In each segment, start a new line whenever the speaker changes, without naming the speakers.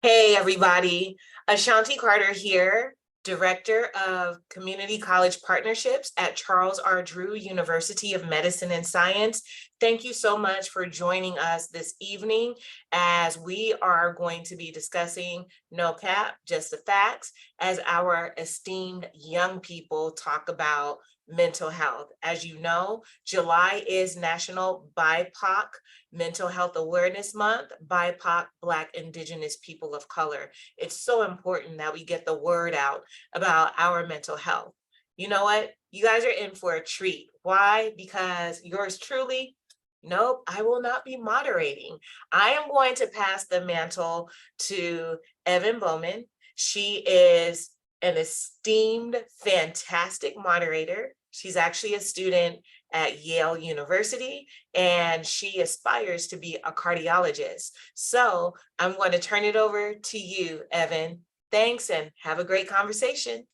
Hey, everybody. Ashanti Carter here, Director of Community College Partnerships at Charles R. Drew University of Medicine and Science. Thank you so much for joining us this evening as we are going to be discussing No Cap, Just the Facts, as our esteemed young people talk about mental health. As you know, July is National BIPOC Mental Health Awareness Month, BIPOC, Black, Indigenous People of Color. It's so important that we get the word out about our mental health. You know what? You guys are in for a treat. Why? Because yours truly, nope, I will not be moderating. I am going to pass the mantle to Evan Bowman. She is an esteemed, fantastic moderator. She's actually a student at Yale University, and she aspires to be a cardiologist. So I'm going to turn it over to you, Evan. Thanks, and have a great conversation.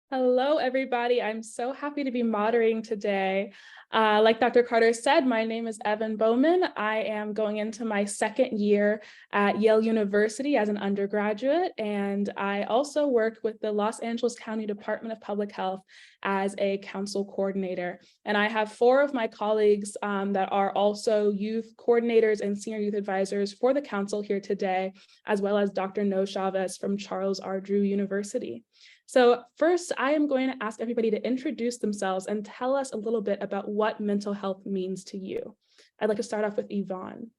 Hello, everybody. I'm so happy to be moderating today. Like Dr. Carter said, my name is Evan Bowman. I am going into my second year at Yale University as an undergraduate, and I also work with the Los Angeles County Department of Public Health as a council coordinator. And I have four of my colleagues that are also youth coordinators and senior youth advisors for the council here today, as well as Dr. Noe Chavez from Charles R. Drew University. So first, I am going to ask everybody to introduce themselves and tell us a little bit about what mental health means to you. I'd like to start off with Yvonne.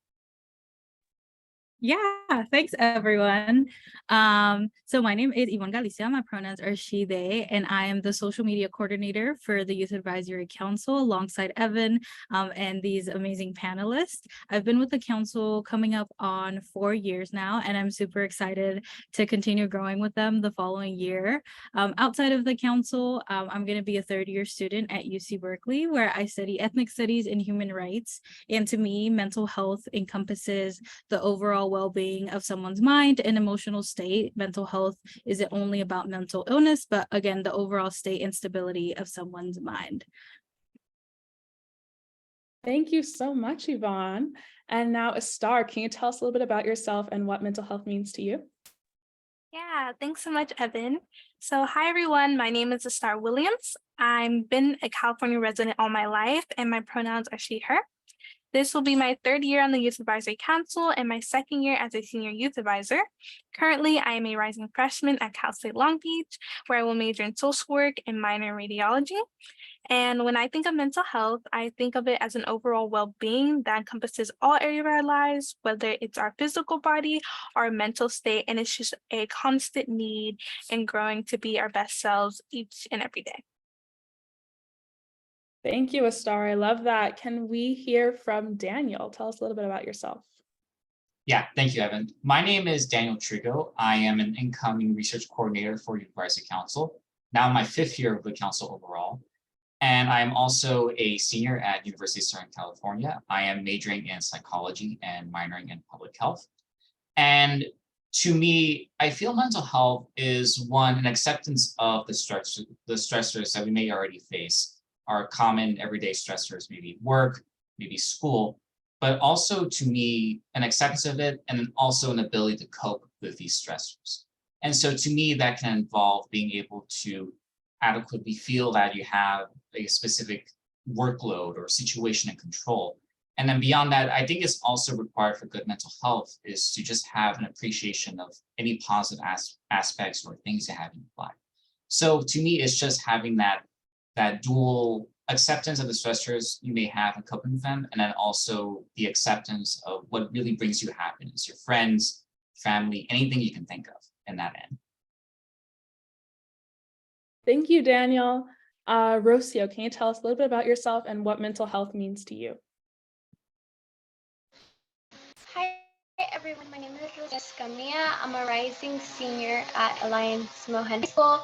Yeah, thanks everyone. So my name is Yvonne Galicia. My pronouns are she, they, and I am the social media coordinator for the Youth Advisory Council alongside Evan and these amazing panelists. I've been with the council coming up on 4 years now, and I'm super excited to continue growing with them the following year. Outside of the council, I'm going to be a third-year student at UC Berkeley, where I study ethnic studies and human rights. And to me, mental health encompasses the overall well-being of someone's mind and emotional state. Mental health isn't only about mental illness, but again, the overall state and stability of someone's mind.
Thank you so much, Yvonne. And now, Astar, can you tell us a little bit about yourself and what mental health means to you?
Yeah, thanks so much, Evan. So hi, everyone. My name is Astar Williams. I've been a California resident all my life, and my pronouns are she, her. This will be my third year on the Youth Advisory Council and my second year as a senior youth advisor. Currently, I am a rising freshman at Cal State Long Beach, where I will major in social work and minor in radiology. And when I think of mental health, I think of it as an overall well-being that encompasses all areas of our lives, whether it's our physical body, our mental state, and it's just a constant need in growing to be our best selves each and every day.
Thank you, Astar. I love that. Can we hear from Daniel? Tell us a little bit about yourself.
Yeah, thank you, Evan. My name is Daniel Trigo. I am an incoming research coordinator for University Council, now in my 5th year of the council overall. And I'm also a senior at University of Southern California. I am majoring in psychology and minoring in public health. And to me, I feel mental health is an acceptance of the stressors that we may already face, our common everyday stressors, maybe work, maybe school, but also to me, an acceptance of it and also an ability to cope with these stressors. And so to me, that can involve being able to adequately feel that you have a specific workload or situation in control. And then beyond that, I think it's also required for good mental health is to just have an appreciation of any positive aspects or things you have in your life. So to me, it's just having that dual acceptance of the stressors you may have and coping with them, and then also the acceptance of what really brings you happiness, your friends, family, anything you can think of in that end.
Thank you, Daniel. Rocio, can you tell us a little bit about yourself and what mental health means to you?
Hi, everyone. My name is Rocio Escamilla. I'm a rising senior at Alliance Mohan High School.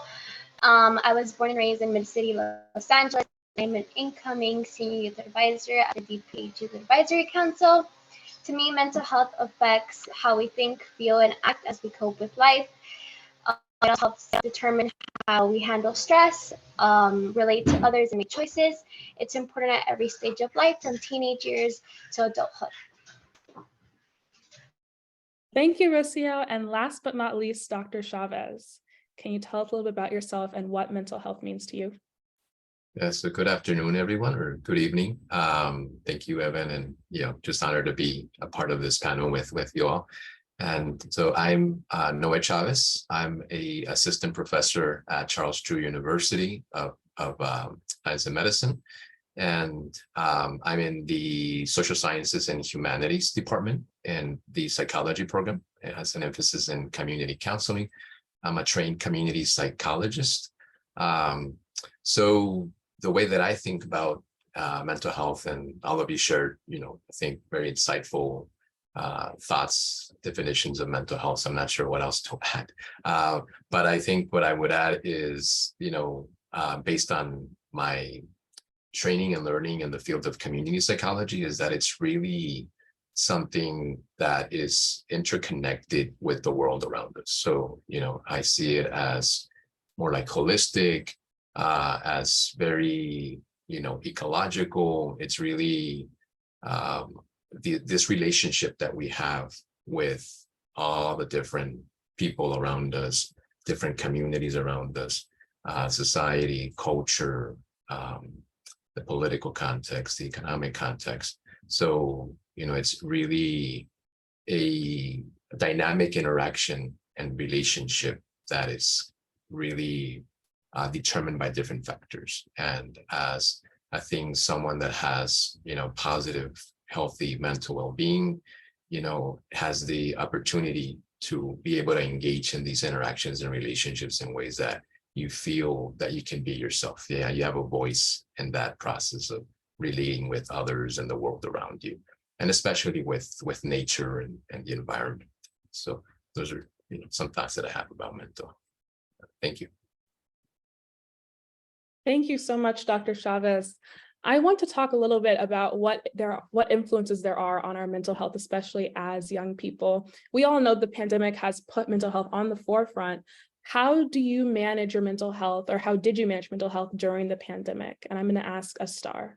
I was born and raised in Mid-City, Los Angeles. I'm an incoming senior youth advisor at the DPH Youth Advisory Council. To me, mental health affects how we think, feel, and act as we cope with life. It helps determine how we handle stress, relate to others, and make choices. It's important at every stage of life, from teenage years to adulthood.
Thank you, Rocio. And last but not least, Dr. Chavez. Can you tell us a little bit about yourself and what mental health means to you?
Yeah, so good afternoon, everyone, or good evening. Thank you, Evan, and just honored to be a part of this panel with you all. And so I'm Noe Chavez. I'm a assistant professor at Charles Drew University of Science and Medicine, and I'm in the Social Sciences and Humanities department in the psychology program. It has an emphasis in community counseling. I'm a trained community psychologist. So the way that I think about mental health, and all of you shared, I think very insightful thoughts, definitions of mental health. So I'm not sure what else to add. But I think what I would add is, based on my training and learning in the field of community psychology, is that it's really something that is interconnected with the world around us. So, I see it as more like holistic, as very, ecological. It's really this relationship that we have with all the different people around us, different communities around us, society, culture, the political context, the economic context. So, it's really a dynamic interaction and relationship that is really determined by different factors. And as I think someone that has, positive, healthy mental well-being, has the opportunity to be able to engage in these interactions and relationships in ways that you feel that you can be yourself. Yeah, you have a voice in that process of relating with others and the world around you, and especially with nature and the environment. So those are some thoughts that I have about mental health. Thank you.
Thank you so much, Dr. Chavez. I want to talk a little bit about what influences there are on our mental health, especially as young people. We all know the pandemic has put mental health on the forefront. How do you manage your mental health, or how did you manage mental health during the pandemic? And I'm going to ask Astar.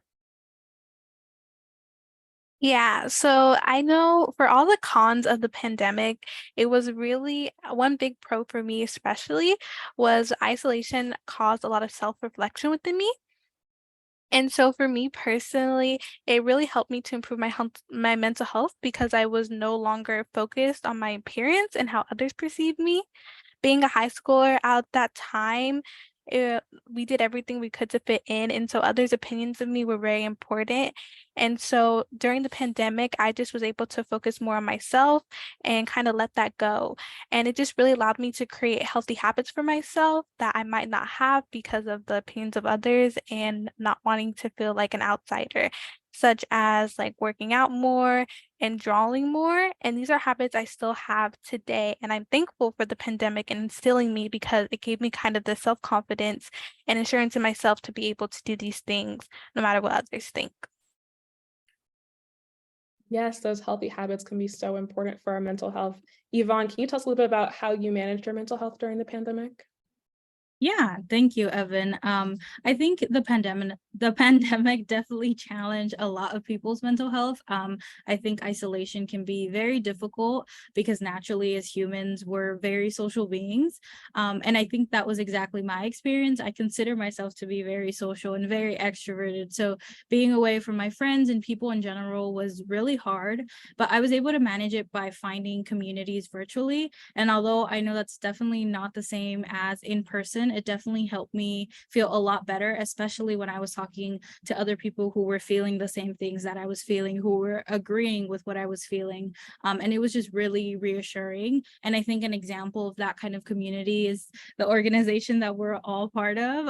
Yeah, so I know for all the cons of the pandemic, it was really one big pro for me, especially, was isolation caused a lot of self-reflection within me. And so for me personally, it really helped me to improve my mental health, because I was no longer focused on my appearance and how others perceive me. Being a high schooler at that time, we did everything we could to fit in, and so others' opinions of me were very important. And so during the pandemic, I just was able to focus more on myself and kind of let that go. And it just really allowed me to create healthy habits for myself that I might not have because of the opinions of others and not wanting to feel like an outsider, such as like working out more and drawing more. And these are habits I still have today. And I'm thankful for the pandemic and instilling me, because it gave me kind of the self-confidence and assurance in myself to be able to do these things no matter what others think.
Yes, those healthy habits can be so important for our mental health. Yvonne, can you tell us a little bit about how you managed your mental health during the pandemic?
Yeah, thank you, Evan. I think the pandemic definitely challenged a lot of people's mental health. I think isolation can be very difficult because naturally as humans, we're very social beings. And I think that was exactly my experience. I consider myself to be very social and very extroverted. So being away from my friends and people in general was really hard, but I was able to manage it by finding communities virtually. And although I know that's definitely not the same as in person, it definitely helped me feel a lot better, especially when I was talking to other people who were feeling the same things that I was feeling, who were agreeing with what I was feeling. And it was just really reassuring. And I think an example of that kind of community is the organization that we're all part of.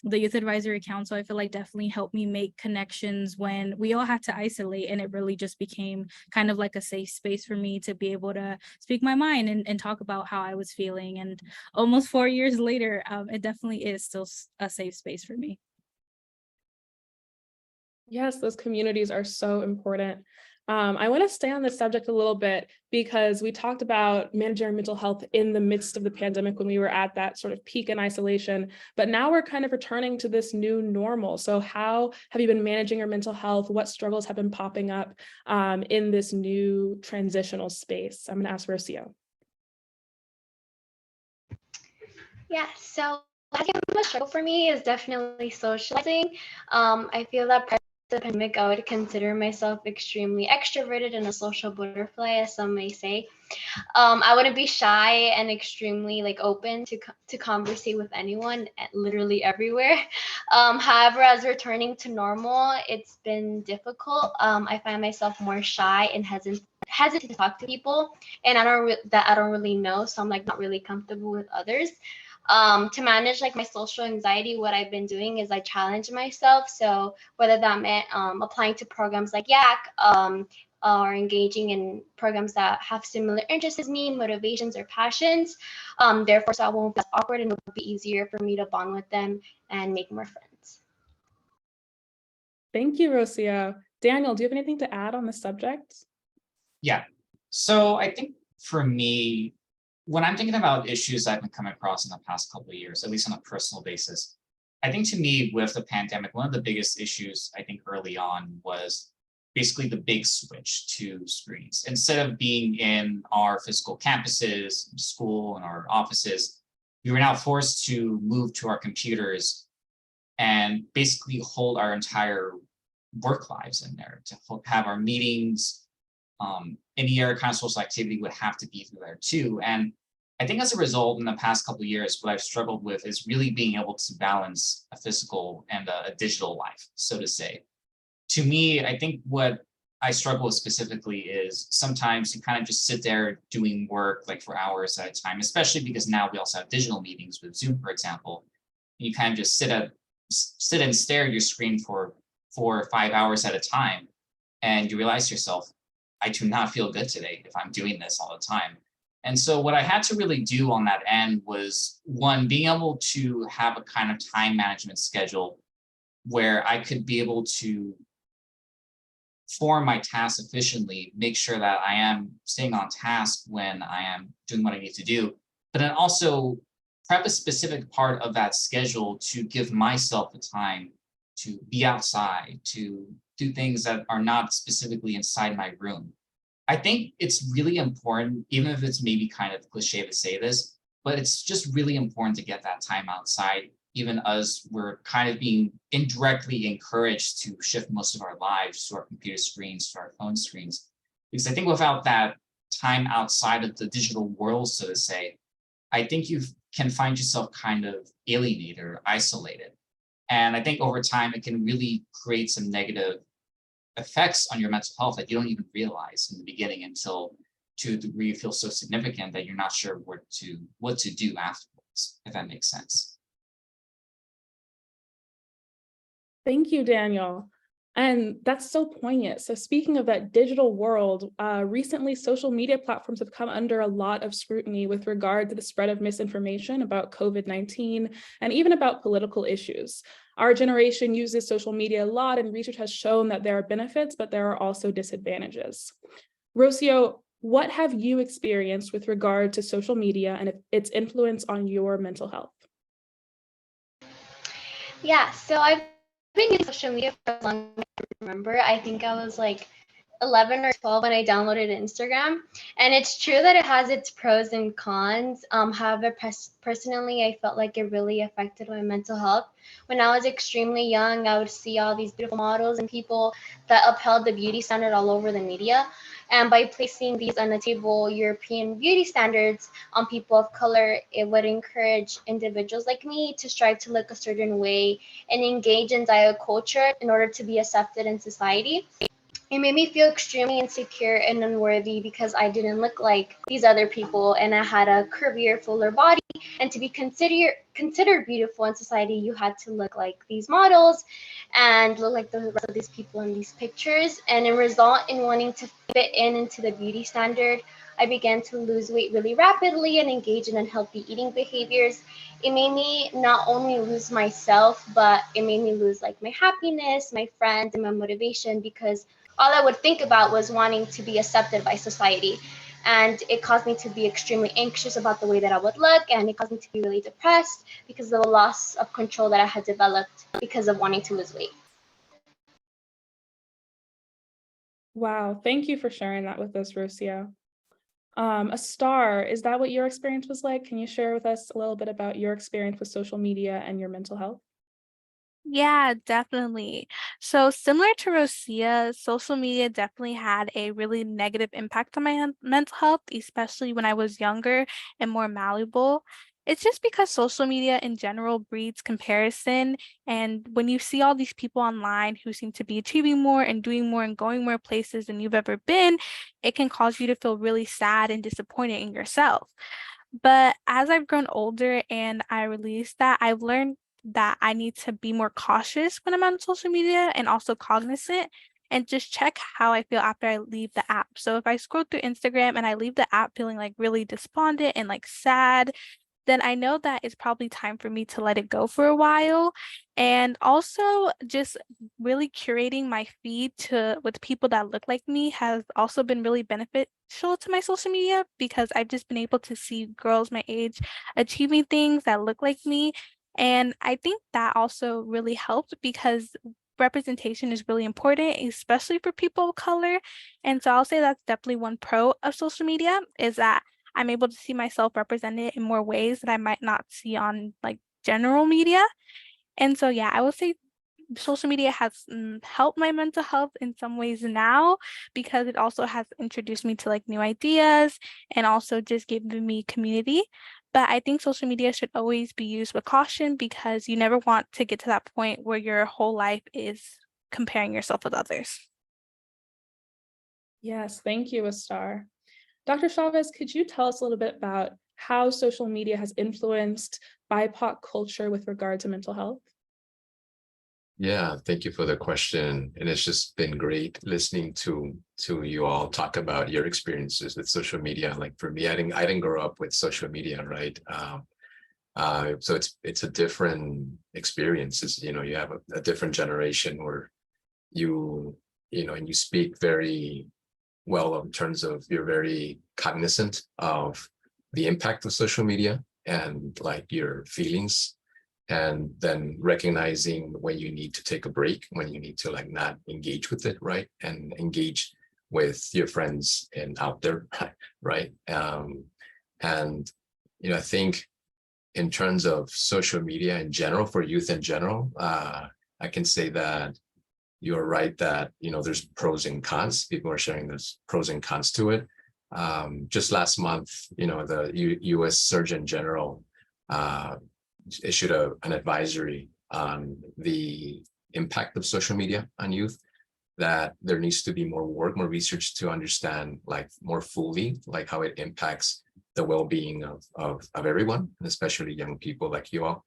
The Youth Advisory Council, I feel like definitely helped me make connections when we all had to isolate, and it really just became kind of like a safe space for me to be able to speak my mind and talk about how I was feeling. And almost 4 years later, it definitely is still a safe space for me.
Yes, those communities are so important. I want to stay on this subject a little bit because we talked about managing our mental health in the midst of the pandemic when we were at that sort of peak in isolation, but now we're kind of returning to this new normal. So how have you been managing your mental health? What struggles have been popping up in this new transitional space? I'm going to ask Rocio.
Yeah, so I think a struggle for me is definitely socializing. I feel that prior to the pandemic, I would consider myself extremely extroverted and a social butterfly, as some may say. I wouldn't be shy and extremely like open to conversate with anyone, literally everywhere. However, as returning to normal, it's been difficult. I find myself more shy and hesitant to talk to people, and I don't really know, so I'm like not really comfortable with others. To manage like my social anxiety, what I've been doing is I challenge myself. So whether that meant applying to programs like YAC, or engaging in programs that have similar interests as me, motivations or passions. Therefore, so I won't be as awkward and it'll be easier for me to bond with them and make more friends.
Thank you, Rocio. Daniel, do you have anything to add on the subject?
Yeah. So I think for me, when I'm thinking about issues I've been coming across in the past couple of years, at least on a personal basis, I think to me with the pandemic, one of the biggest issues I think early on was basically the big switch to screens. Instead of being in our physical campuses, school, and our offices, we were now forced to move to our computers and basically hold our entire work lives in there, to have our meetings, any other kind of social activity would have to be through there too. And I think as a result, in the past couple of years, what I've struggled with is really being able to balance a physical and a digital life, so to say. To me, I think what I struggle with specifically is sometimes you kind of just sit there doing work like for hours at a time, especially because now we also have digital meetings with Zoom, for example. You kind of just sit and stare at your screen for 4 or 5 hours at a time. And you realize to yourself, I do not feel good today if I'm doing this all the time. And so what I had to really do on that end was, one, being able to have a kind of time management schedule where I could be able to form my tasks efficiently, make sure that I am staying on task when I am doing what I need to do, but then also prep a specific part of that schedule to give myself the time to be outside, to do things that are not specifically inside my room. I think it's really important, even if it's maybe kind of cliche to say this, but it's just really important to get that time outside, even as we're kind of being indirectly encouraged to shift most of our lives to our computer screens, to our phone screens. Because I think without that time outside of the digital world, so to say, I think you can find yourself kind of alienated or isolated. And I think over time, it can really create some negative effects on your mental health that you don't even realize in the beginning until to a degree you feel so significant that you're not sure what to do afterwards, if that makes sense.
Thank you, Daniel. And that's so poignant. So speaking of that digital world, recently social media platforms have come under a lot of scrutiny with regard to the spread of misinformation about COVID-19 and even about political issues. Our generation uses social media a lot, and research has shown that there are benefits, but there are also disadvantages. Rocio, what have you experienced with regard to social media and its influence on your mental health?
Yeah, so I've been using social media for as long as I remember. I think I was like 11 or 12 when I downloaded Instagram. And it's true that it has its pros and cons. However, personally, I felt like it really affected my mental health. When I was extremely young, I would see all these beautiful models and people that upheld the beauty standard all over the media. And by placing these unattainable European beauty standards on people of color, it would encourage individuals like me to strive to look a certain way and engage in diet culture in order to be accepted in society. It made me feel extremely insecure and unworthy because I didn't look like these other people and I had a curvier, fuller body. And to be considered beautiful in society, you had to look like these models and look like the rest of these people in these pictures. And it result in wanting to fit into the beauty standard I began to lose weight really rapidly and engage in unhealthy eating behaviors. It made me not only lose myself, but it made me lose like my happiness, my friends, and my motivation, because all I would think about was wanting to be accepted by society. And it caused me to be extremely anxious about the way that I would look, and it caused me to be really depressed because of the loss of control that I had developed because of wanting to lose weight.
Wow, thank you for sharing that with us, Rosia. A star, is that what your experience was like? Can you share with us a little bit about your experience with social media and your mental health?
Yeah, definitely. So similar to Rosia, social media definitely had a really negative impact on my mental health, especially when I was younger and more malleable. It's just because social media in general breeds comparison. And when you see all these people online who seem to be achieving more and doing more and going more places than you've ever been, it can cause you to feel really sad and disappointed in yourself. But as I've grown older and I released that, I've learned that I need to be more cautious when I'm on social media and also cognizant and just check how I feel after I leave the app. So if I scroll through Instagram and I leave the app feeling like really despondent and like sad, then I know that it's probably time for me to let it go for a while. And also just really curating my feed to with people that look like me has also been really beneficial to my social media, because I've just been able to see girls my age achieving things that look like me. And I think that also really helped because representation is really important, especially for people of color. And so I'll say that's definitely one pro of social media, is that I'm able to see myself represented in more ways that I might not see on like general media. And so, yeah, I would say social media has helped my mental health in some ways now, because it also has introduced me to like new ideas and also just given me community. But I think social media should always be used with caution, because you never want to get to that point where your whole life is comparing yourself with others.
Yes, thank you, Astar. Dr. Chavez, could you tell us a little bit about how social media has influenced BIPOC culture with regard to mental health?
Yeah, thank you for the question. And it's just been great listening to you all talk about your experiences with social media. Like for me, I didn't grow up with social media, right? So it's a different experience. You have a different generation where and you speak very well in terms of you're very cognizant of the impact of social media and like your feelings, and then recognizing when you need to take a break, when you need to like not engage with it, right? And engage with your friends and out there, right? And I think in terms of social media in general, for youth in general, I can say that you're right that there's pros and cons. People are sharing there's pros and cons to it. Just last month, the U.S. Surgeon General issued an advisory on the impact of social media on youth, that there needs to be more work, more research to understand like more fully like how it impacts the well-being of everyone, and especially young people like you all.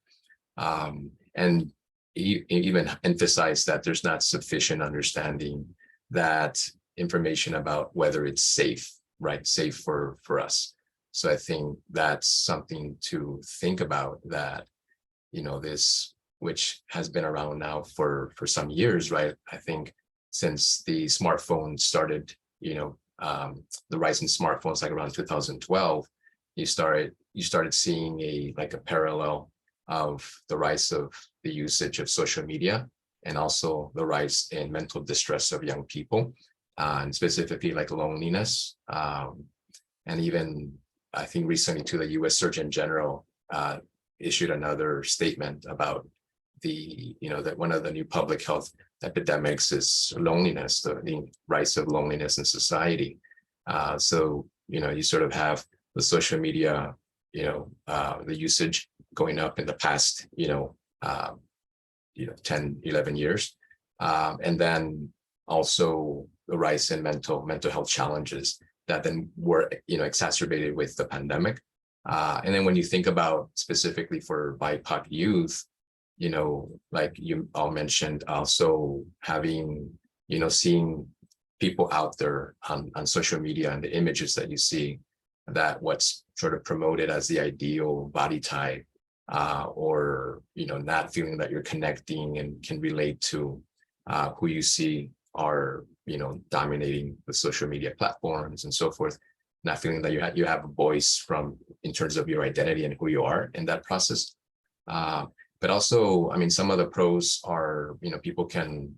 And even emphasize that there's not sufficient understanding that information about whether it's safe, right? Safe for us. So I think that's something to think about, that, this, which has been around now for some years, right? I think since the smartphone started, the rise in smartphones, like around 2012, you started seeing a parallel of the rise of the usage of social media, and also the rise in mental distress of young people, and specifically like loneliness. And even I think recently to the U.S. Surgeon General issued another statement about that one of the new public health epidemics is loneliness, the rise of loneliness in society. So you sort of have the social media, the usage going up in the past 10, 11 years, and then also the rise in mental health challenges that then were exacerbated with the pandemic. And then when you think about specifically for BIPOC youth, like you all mentioned, also having seeing people out there on social media and the images that you see, that what's sort of promoted as the ideal body type, or not feeling that you're connecting and can relate to who you see are dominating the social media platforms and so forth, not feeling that you have a voice in terms of your identity and who you are in that process. But also, I mean, some of the pros are, young people can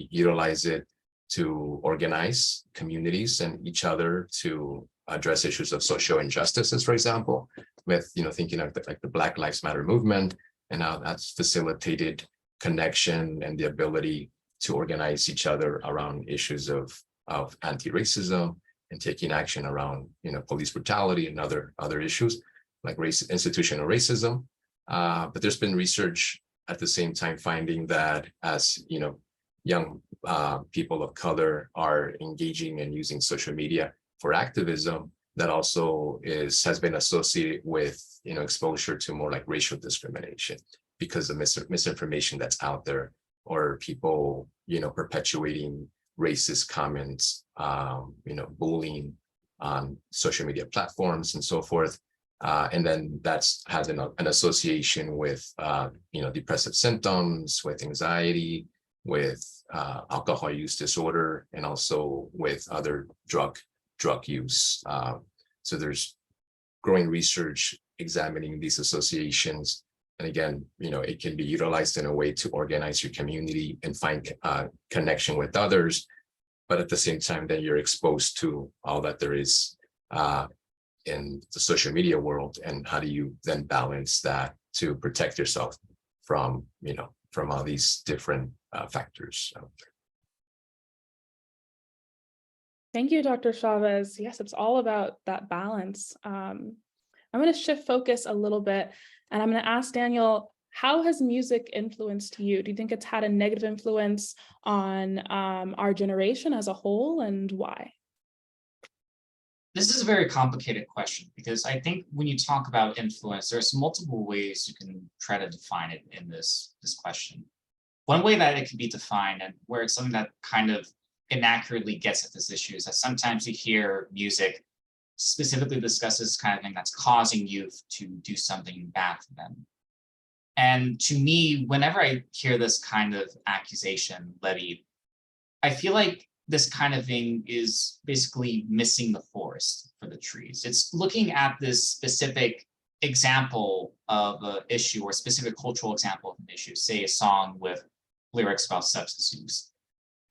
utilize it to organize communities and each other to address issues of social injustices, for example, with, thinking of the Black Lives Matter movement and how that's facilitated connection and the ability to organize each other around issues of anti-racism and taking action around, police brutality and other issues like institutional racism. But there's been research at the same time finding that as, young people of color are engaging and using social media for activism, that also has been associated with, exposure to more like racial discrimination because of misinformation that's out there, or people, perpetuating racist comments, bullying on social media platforms and so forth. And then that's has an association with, depressive symptoms, with anxiety, with alcohol use disorder, and also with other drug use. So there's growing research examining these associations. And again, it can be utilized in a way to organize your community and find connection with others. But at the same time, then you're exposed to all that there is in the social media world. And how do you then balance that to protect yourself from, from all these different factors?
Thank you, Dr. Chavez. Yes, it's all about that balance. I'm going to shift focus a little bit, and I'm going to ask Daniel, how has music influenced you? Do you think it's had a negative influence on our generation as a whole, and why?
This is a very complicated question because I think when you talk about influence, there's multiple ways you can try to define it in this question. One way that it can be defined, and where it's something that kind of inaccurately gets at this issue, is that sometimes you hear music specifically discusses kind of thing that's causing youth to do something bad for them. And to me, whenever I hear this kind of accusation levied, I feel like this kind of thing is basically missing the forest for the trees. It's looking at this specific example of an issue or specific cultural example of an issue, say a song with lyrics about substance use.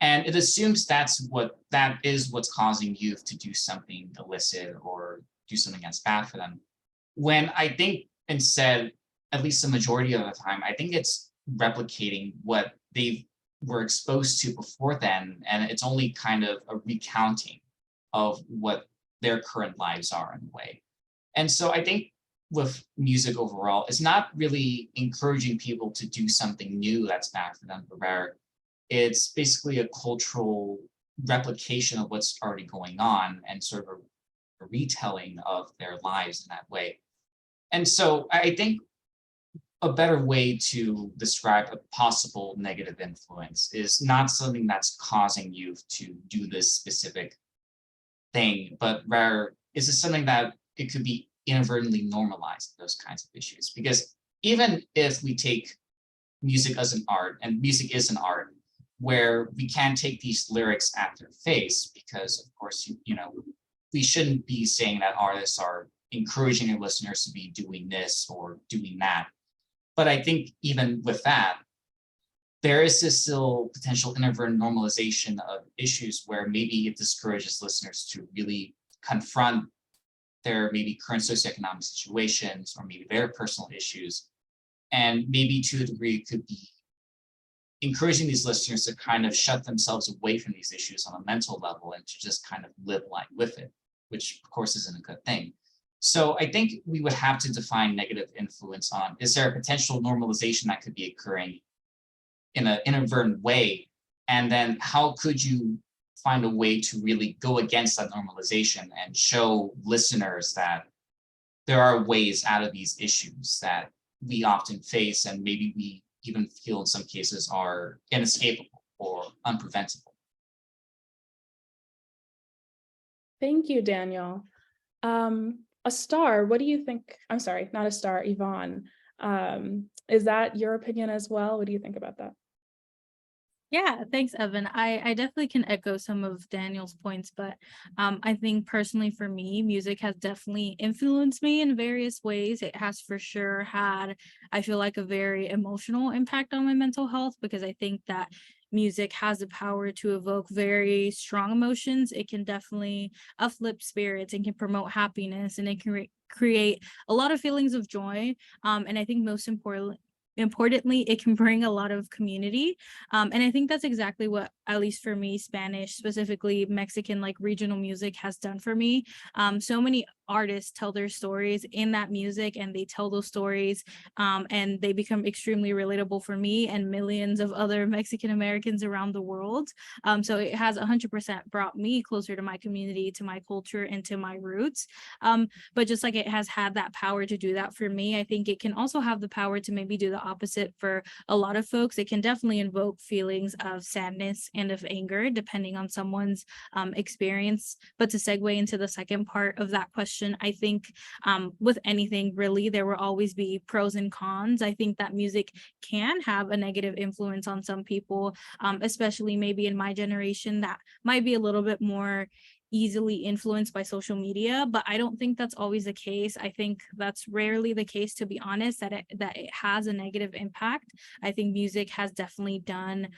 And it assumes that is what's causing youth to do something illicit or do something that's bad for them. When I think instead, at least the majority of the time, I think it's replicating what they were exposed to before then. And it's only kind of a recounting of what their current lives are in a way. And so I think with music overall, it's not really encouraging people to do something new that's bad for them, but rather it's basically a cultural replication of what's already going on and sort of a retelling of their lives in that way. And so I think a better way to describe a possible negative influence is not something that's causing you to do this specific thing, but rather is it something that it could be inadvertently normalized, those kinds of issues. Because even if we take music as an art, and music is an art, where we can take these lyrics at their face, because of course, we shouldn't be saying that artists are encouraging their listeners to be doing this or doing that. But I think even with that, there is this still potential inadvertent normalization of issues where maybe it discourages listeners to really confront their maybe current socioeconomic situations or maybe their personal issues. And maybe to a degree, it could be encouraging these listeners to kind of shut themselves away from these issues on a mental level and to just kind of live life with it, which of course isn't a good thing. So I think we would have to define negative influence on, is there a potential normalization that could be occurring in an inadvertent way? And then how could you find a way to really go against that normalization and show listeners that there are ways out of these issues that we often face and maybe we even feel in some cases are inescapable or unpreventable?
Thank you, Daniel. A star, what do you think? I'm sorry, not a star, Yvonne. Is that your opinion as well? What do you think about that?
Yeah, thanks, Evan. I definitely can echo some of Daniel's points, but I think personally for me, music has definitely influenced me in various ways. It has for sure had, I feel like, a very emotional impact on my mental health, because I think that music has the power to evoke very strong emotions. It can definitely uplift spirits and can promote happiness, and it can create a lot of feelings of joy. And I think most importantly, it can bring a lot of community. And I think that's exactly what, at least for me, Spanish, specifically Mexican, like regional music has done for me. So many artists tell their stories in that music, and they tell those stories and they become extremely relatable for me and millions of other Mexican Americans around the world. So it has 100% brought me closer to my community, to my culture, and to my roots. But just like it has had that power to do that for me, I think it can also have the power to maybe do the opposite for a lot of folks. It can definitely invoke feelings of sadness and of anger, depending on someone's experience. But to segue into the second part of that question, I think with anything really, there will always be pros and cons. I think that music can have a negative influence on some people, especially maybe in my generation that might be a little bit more easily influenced by social media, but I don't think that's always the case. I think that's rarely the case, to be honest, that it has a negative impact. I think music has definitely done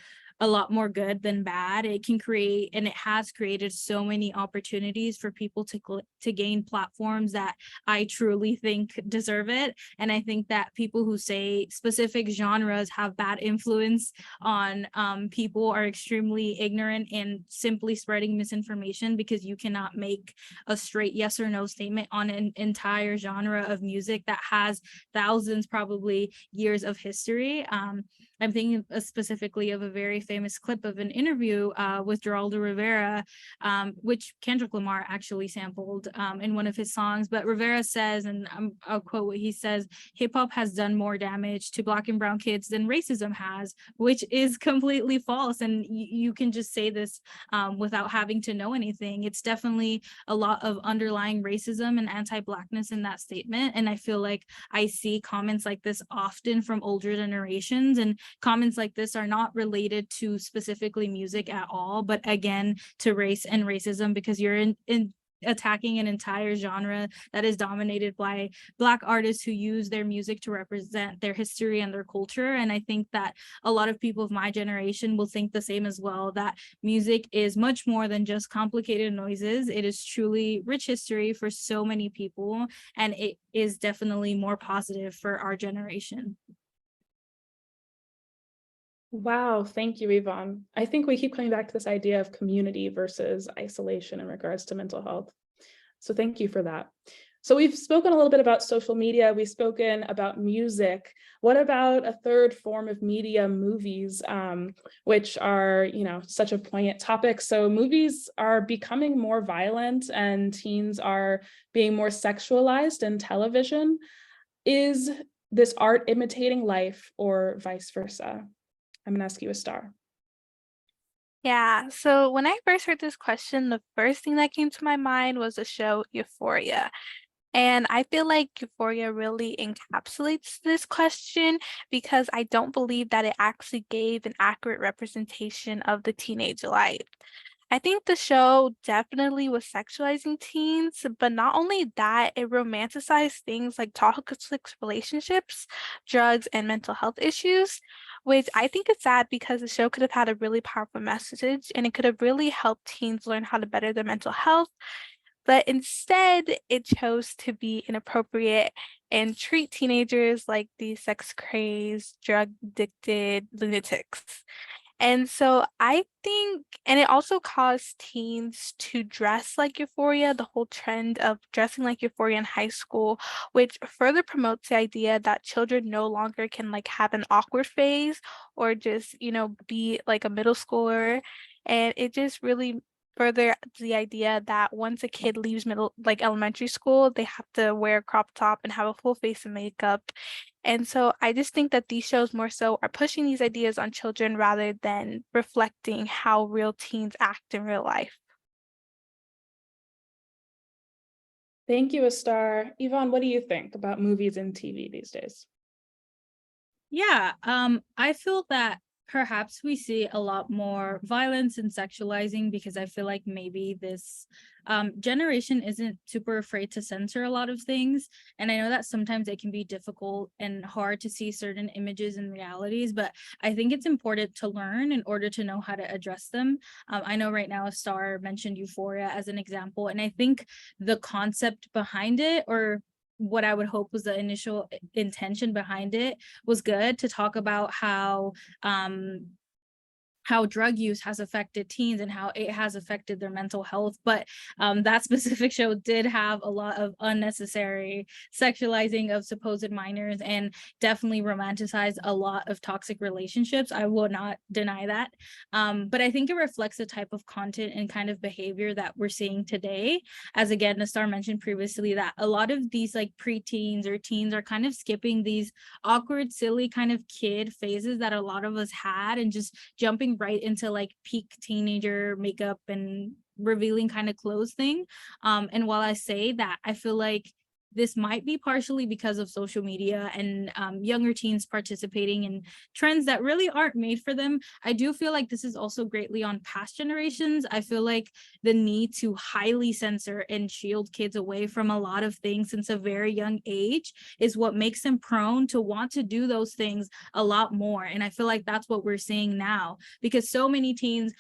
a lot more good than bad. It can create, and it has created, so many opportunities for people to gain platforms that I truly think deserve it. And I think that people who say specific genres have bad influence on people are extremely ignorant and simply spreading misinformation, because you cannot make a straight yes or no statement on an entire genre of music that has thousands, probably years of history. I'm thinking specifically of a very famous clip of an interview with Geraldo Rivera, which Kendrick Lamar actually sampled in one of his songs. But Rivera says, and I'll quote what he says, "Hip hop has done more damage to Black and brown kids than racism has," which is completely false. And you can just say this without having to know anything. It's definitely a lot of underlying racism and anti-Blackness in that statement. And I feel like I see comments like this often from older generations, and comments like this are not related to specifically music at all, but again, to race and racism, because you're in attacking an entire genre that is dominated by Black artists who use their music to represent their history and their culture. And I think that a lot of people of my generation will think the same as well, that music is much more than just complicated noises. It is truly rich history for so many people, and it is definitely more positive for our generation.
Wow, thank you, Yvonne. I think we keep coming back to this idea of community versus isolation in regards to mental health. So thank you for that. So we've spoken a little bit about social media, we've spoken about music. What about a third form of media, movies, which are, such a poignant topic? So movies are becoming more violent and teens are being more sexualized in television. Is this art imitating life or vice versa? I'm gonna ask you, a star.
Yeah, so when I first heard this question, the first thing that came to my mind was the show Euphoria. And I feel like Euphoria really encapsulates this question, because I don't believe that it actually gave an accurate representation of the teenage life. I think the show definitely was sexualizing teens, but not only that, it romanticized things like toxic relationships, drugs, and mental health issues, which I think is sad, because the show could have had a really powerful message and it could have really helped teens learn how to better their mental health. But instead, it chose to be inappropriate and treat teenagers like these sex crazed, drug addicted lunatics. And so I think, and it also caused teens to dress like Euphoria, the whole trend of dressing like Euphoria in high school, which further promotes the idea that children no longer can like have an awkward phase or just, be like a middle schooler. And it just really further the idea that once a kid leaves elementary school, they have to wear a crop top and have a full face of makeup. And so I just think that these shows more so are pushing these ideas on children rather than reflecting how real teens act in real life.
Thank you, Astar. Yvonne, what do you think about movies and TV these days?
Yeah, I feel that perhaps we see a lot more violence and sexualizing because I feel like maybe this generation isn't super afraid to censor a lot of things. And I know that sometimes it can be difficult and hard to see certain images and realities, but I think it's important to learn in order to know how to address them. I know right now Star mentioned Euphoria as an example, and I think the concept behind it, or what I would hope was the initial intention behind it, was good, to talk about how drug use has affected teens and how it has affected their mental health. But that specific show did have a lot of unnecessary sexualizing of supposed minors and definitely romanticized a lot of toxic relationships. I will not deny that. But I think it reflects the type of content and kind of behavior that we're seeing today. As again, Nastar mentioned previously, that a lot of these like preteens or teens are kind of skipping these awkward, silly kind of kid phases that a lot of us had and just jumping right into like peak teenager makeup and revealing kind of clothes thing. And while I say that, I feel like this might be partially because of social media and younger teens participating in trends that really aren't made for them. I do feel like this is also greatly on past generations. I feel like the need to highly censor and shield kids away from a lot of things since a very young age is what makes them prone to want to do those things a lot more. And I feel like that's what we're seeing now, because so many teens,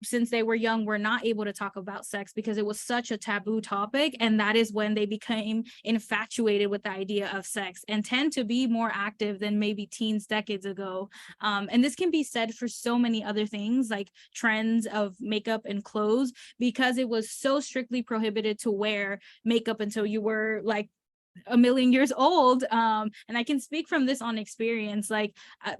since they were young, were not able to talk about sex because it was such a taboo topic. And that is when they became infatuated with the idea of sex and tend to be more active than maybe teens decades ago. And this can be said for so many other things like trends of makeup and clothes, because it was so strictly prohibited to wear makeup until you were like a million years old. And I can speak from this on experience, like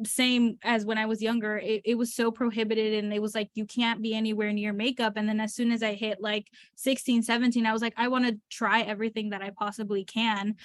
same as when I was younger, it was so prohibited and it was like you can't be anywhere near makeup. And then as soon as I hit like 16, 17, I was like, I want to try everything that I possibly can,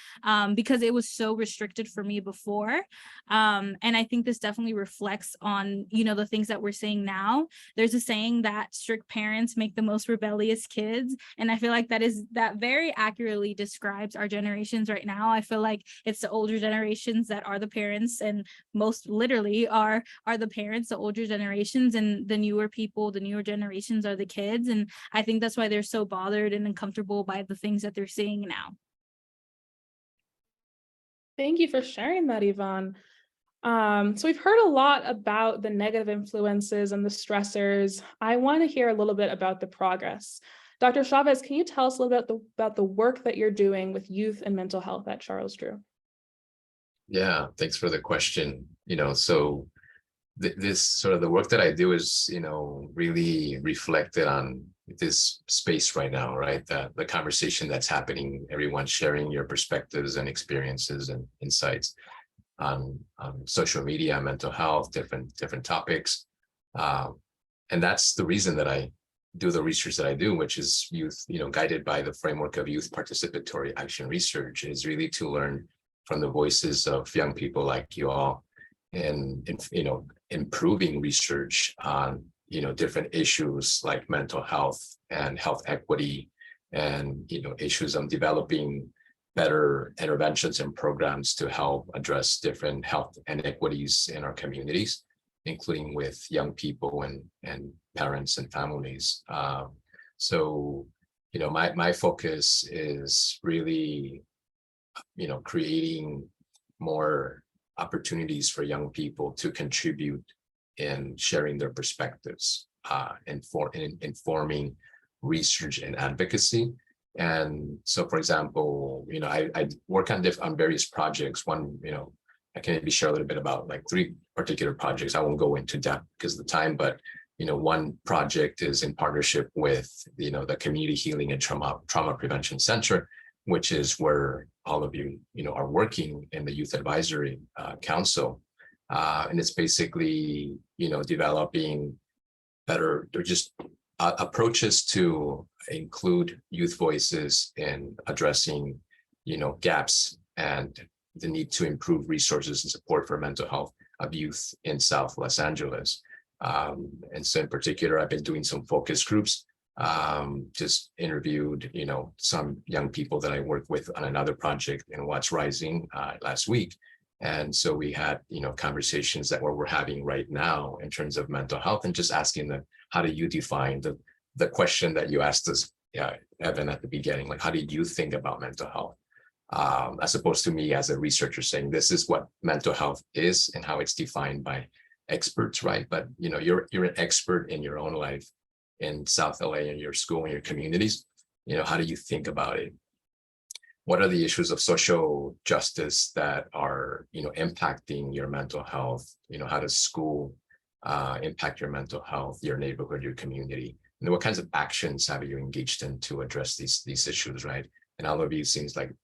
because it was so restricted for me before. And I think this definitely reflects on, you know, the things that we're seeing now. There's a saying that strict parents make the most rebellious kids, and I feel like that very accurately describes our generation right now. I feel like it's the older generations that are the parents, and most literally are the parents, the older generations, and the newer people, the newer generations are the kids. And I think that's why they're so bothered and uncomfortable by the things that they're seeing now.
Thank you for sharing that, Yvonne. So we've heard a lot about the negative influences and the stressors. I want to hear a little bit about the progress. Dr. Chavez, can you tell us a little bit about the work that you're doing with youth and mental health at Charles Drew?
Yeah, thanks for the question. So this sort of the work that I do is, really reflected on this space right now, right? The conversation that's happening, everyone sharing your perspectives and experiences and insights on social media, mental health, different topics. And that's the reason that I do the research that I do, which is youth, guided by the framework of youth participatory action research, is really to learn from the voices of young people like you all, and improving research on different issues like mental health and health equity, and issues on developing better interventions and programs to help address different health inequities in our communities, including with young people and parents and families. So my focus is really creating more opportunities for young people to contribute in sharing their perspectives, and informing research and advocacy. And so, for example, I work on various projects. One, I can maybe share a little bit about like 3 particular projects. I won't go into depth because of the time, but one project is in partnership with the Community Healing and Trauma Prevention Center, which is where all of you are working in the Youth Advisory Council, and it's basically developing better or just approaches to include youth voices in addressing gaps and the need to improve resources and support for mental health of youth in South Los Angeles. And so in particular, I've been doing some focus groups Just interviewed, some young people that I work with on another project in What's Rising last week. And so we had, conversations that we're having right now in terms of mental health, and just asking them, how do you define the question that you asked us, Evan, at the beginning, like, how do you think about mental health? As opposed to me as a researcher saying, this is what mental health is and how it's defined by experts, right? But, you're an expert in your own life in South LA, in your school, in your communities. How do you think about it? What are the issues of social justice that are, impacting your mental health? How does school impact your mental health, your neighborhood, your community? And what kinds of actions have you engaged in to address these issues, right? And all of you seems like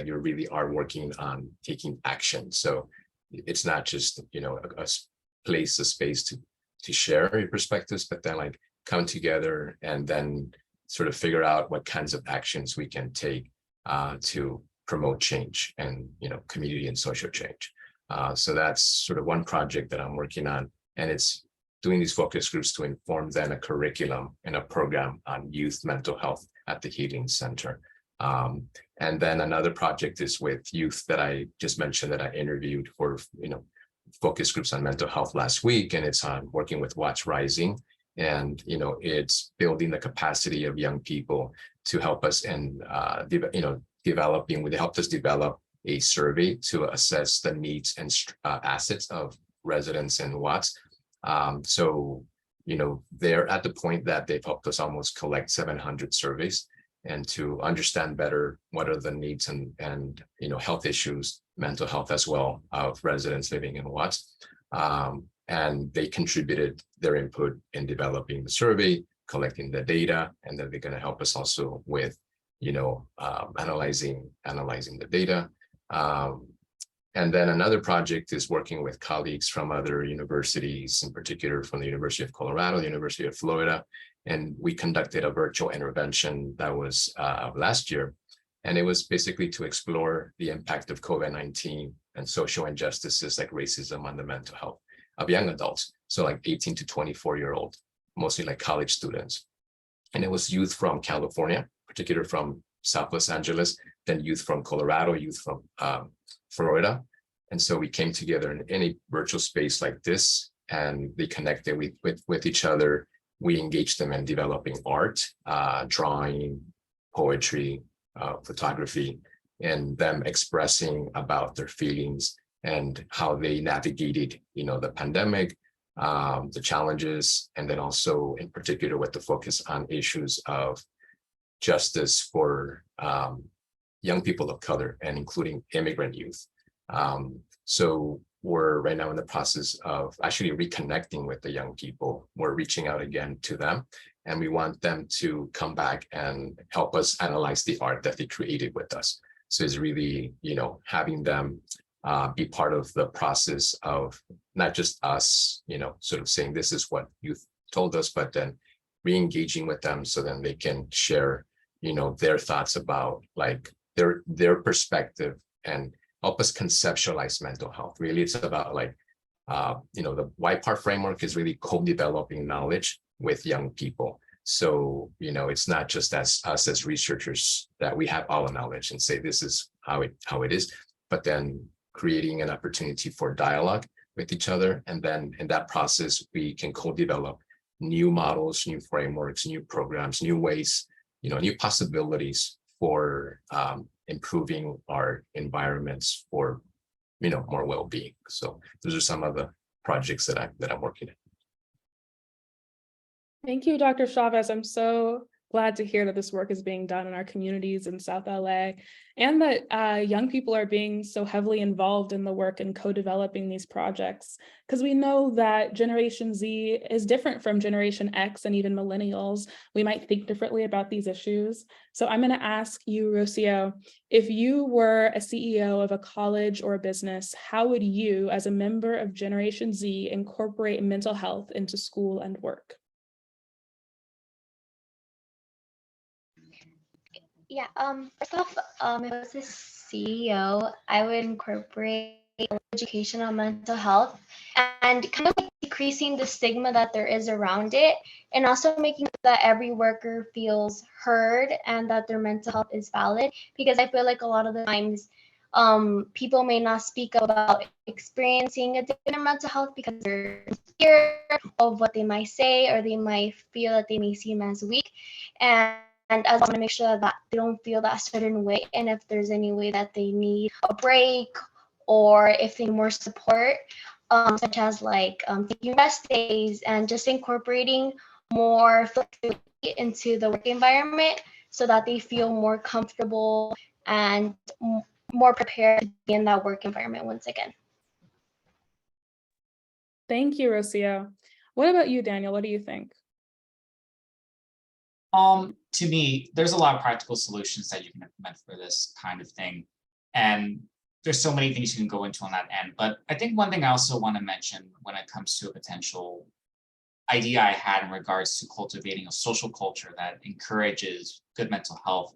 you really are working on taking action. So it's not just, a space to share your perspectives, but then like come together and then sort of figure out what kinds of actions we can take to promote change and, community and social change. So that's sort of one project that I'm working on, and it's doing these focus groups to inform then a curriculum and a program on youth mental health at the Healing Center. And then another project is with youth that I just mentioned that I interviewed for, focus groups on mental health last week, and it's on working with What's Rising. And, it's building the capacity of young people to help us in, developing, they helped us develop a survey to assess the needs and assets of residents in Watts. So, they're at the point that they've helped us almost collect 700 surveys and to understand better what are the needs and health issues, mental health as well, of residents living in Watts. And they contributed their input in developing the survey, collecting the data, and then they're going to help us also with, analyzing the data. And then another project is working with colleagues from other universities, in particular from the University of Colorado, the University of Florida. And we conducted a virtual intervention that was last year. And it was basically to explore the impact of COVID-19 and social injustices like racism on the mental health of young adults. So like 18 to 24-year-old, mostly like college students. And it was youth from California, particularly from South Los Angeles, then youth from Colorado, youth from Florida. And so we came together in a virtual space like this, and they connected with each other. We engaged them in developing art, drawing, poetry, photography, and them expressing about their feelings and how they navigated, the pandemic, the challenges, and then also in particular with the focus on issues of justice for young people of color and including immigrant youth. So we're right now in the process of actually reconnecting with the young people. We're reaching out again to them, and we want them to come back and help us analyze the art that they created with us. So it's really, having them be part of the process of not just us, sort of saying this is what youth told us, but then re-engaging with them so then they can share, their thoughts about like their perspective and help us conceptualize mental health. Really, it's about like, the YPAR framework is really co-developing knowledge with young people. So, it's not just as us as researchers that we have all the knowledge and say this is how it is, but then creating an opportunity for dialogue with each other. And then in that process, we can co-develop new models, new frameworks, new programs, new ways, new possibilities for improving our environments for, more well-being. So those are some of the projects that I'm working on.
Thank you, Dr. Chavez. I'm so glad to hear that this work is being done in our communities in South LA, and that young people are being so heavily involved in the work and co-developing these projects, because we know that Generation Z is different from Generation X and even millennials. We might think differently about these issues. So I'm going to ask you, Rocio, if you were a CEO of a college or a business, how would you, as a member of Generation Z, incorporate mental health into school and work?
Yeah, first off, if I was a CEO, I would incorporate education on mental health and kind of like decreasing the stigma that there is around it, and also making sure that every worker feels heard and that their mental health is valid. Because I feel like a lot of the times people may not speak about experiencing a dip in their mental health because they're insecure of what they might say, or they might feel that they may seem as weak. And I want to make sure that they don't feel that certain way. And if there's any way that they need a break, or if they need more support, such as like taking rest days and just incorporating more flexibility into the work environment so that they feel more comfortable and more prepared to be in that work environment once again.
Thank you, Rocio. What about you, Daniel? What do you think?
To me, there's a lot of practical solutions that you can implement for this kind of thing. And there's so many things you can go into on that end. But I think one thing I also want to mention when it comes to a potential idea I had in regards to cultivating a social culture that encourages good mental health